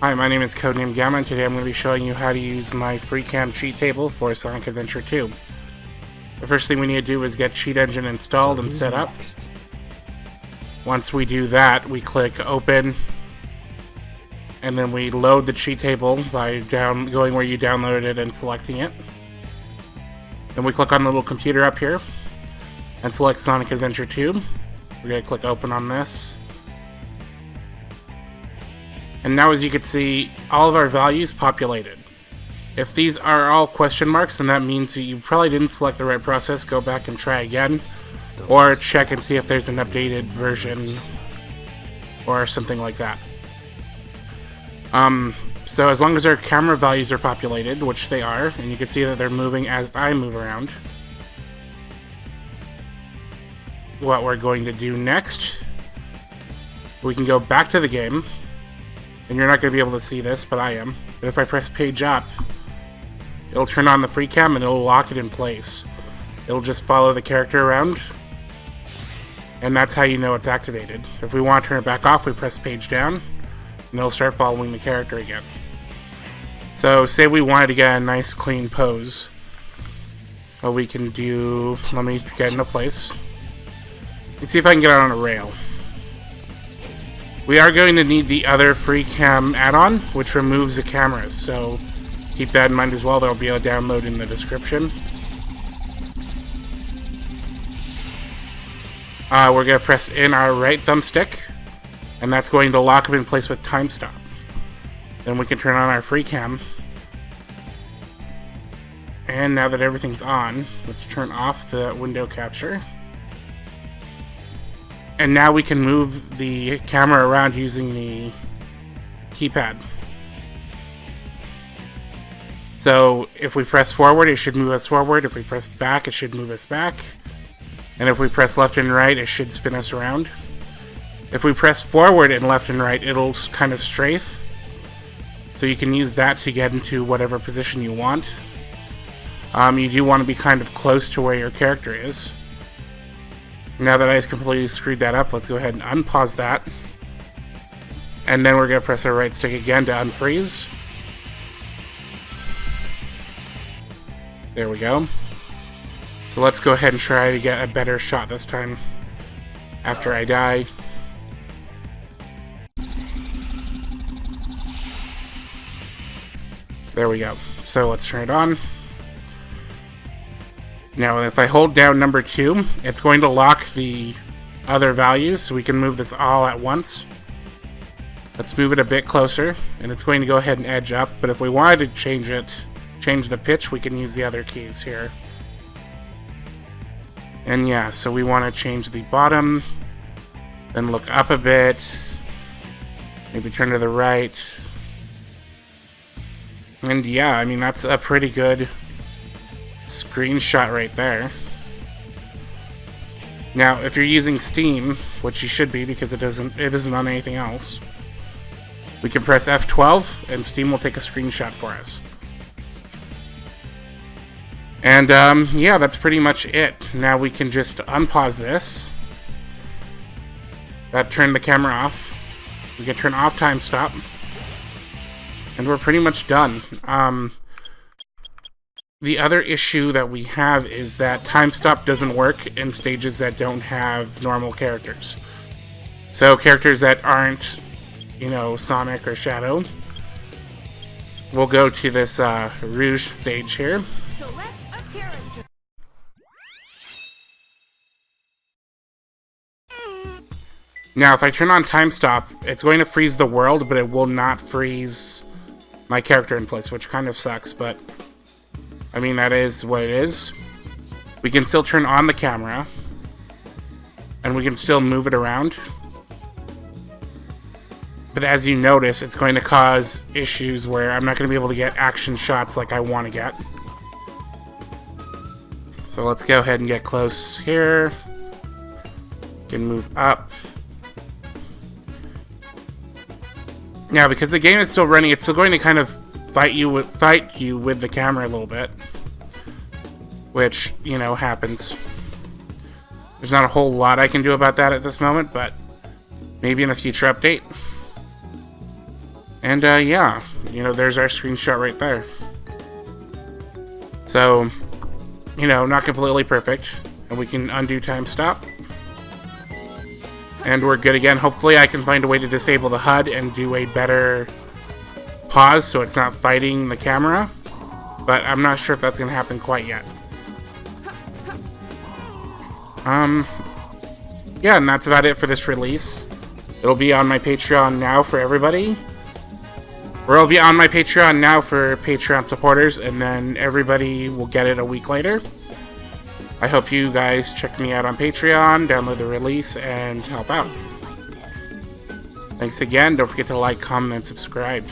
Hi, my name is Codename Gamma, and today I'm going to be showing you how to use my Freecam cheat table for Sonic Adventure 2. The first thing we need to do is get Cheat Engine installed and set up. Once we do that, we click Open, and then we load the cheat table by going where you downloaded it and selecting it. Then we click on the little computer up here and select Sonic Adventure 2. We're going to click Open on this. And now, as you can see, all of our values populated. If these are all question marks, then that means you probably didn't select the right process. Go back and try again, or check and see if there's an updated version or something like that. So as long as our camera values are populated, which they are, and you can see that they're moving as I move around, what we're going to do next, we can go back to the game. And you're not going to be able to see this, but I am. But if I press page up, it'll turn on the Freecam and it'll lock it in place. It'll just follow the character around, and that's how you know it's activated. If we want to turn it back off, we press page down, and it'll start following the character again. So, say we wanted to get a nice clean pose. What we can do, let me get into place. Let's see if I can get it on a rail. We are going to need the other Freecam add-on, which removes the cameras, so keep that in mind as well. There will be a download in the description. We're going to press in our right thumbstick, and that's going to lock it in place with time stop. Then we can turn on our Freecam. And now that everything's on, let's turn off the window capture. And now we can move the camera around using the keypad. So if we press forward, it should move us forward. If we press back, it should move us back. And if we press left and right, it should spin us around. If we press forward and left and right, it'll kind of strafe. So you can use that to get into whatever position you want. You do want to be kind of close to where your character is. Now that I just completely screwed that up, let's go ahead and unpause that. And then we're going to press our right stick again to unfreeze. There we go. So let's go ahead and try to get a better shot this time after I die. There we go. So let's turn it on. Now, if I hold down number 2, it's going to lock the other values, so we can move this all at once. Let's move it a bit closer, and it's going to go ahead and edge up, but if we wanted to change the pitch, we can use the other keys here. And yeah, so we want to change the bottom, then look up a bit, maybe turn to the right. And yeah, I mean, that's a pretty good screenshot right there. Now, if you're using Steam, which you should be because it isn't on anything else, we can press F12 and Steam will take a screenshot for us. And yeah, that's pretty much it. Now we can just unpause this. That turned the camera off. We can turn off time stop. And we're pretty much done. The other issue that we have is that time stop doesn't work in stages that don't have normal characters. So characters that aren't, you know, Sonic or Shadow. We'll go to this Rouge stage here. Select a character. Now, if I turn on time stop, it's going to freeze the world, but it will not freeze my character in place, which kind of sucks, but I mean, that is what it is. We can still turn on the camera, and we can still move it around. But as you notice, it's going to cause issues where I'm not going to be able to get action shots like I want to get. So let's go ahead and get close here. We can move up. Now, because the game is still running, it's still going to kind of fight you with the camera a little bit, which, you know, happens. There's not a whole lot I can do about that at this moment, but maybe in a future update. And yeah, you know, there's our screenshot right there. So, you know, not completely perfect. And we can undo time stop. And we're good again. Hopefully I can find a way to disable the HUD and do a better pause so it's not fighting the camera. But I'm not sure if that's going to happen quite yet. Yeah, and that's about it for this release. It'll be on my Patreon now for everybody. Or it'll be on my Patreon now for Patreon supporters, and then everybody will get it a week later. I hope you guys check me out on Patreon, download the release, and help out. Thanks again. Don't forget to like, comment, and subscribe.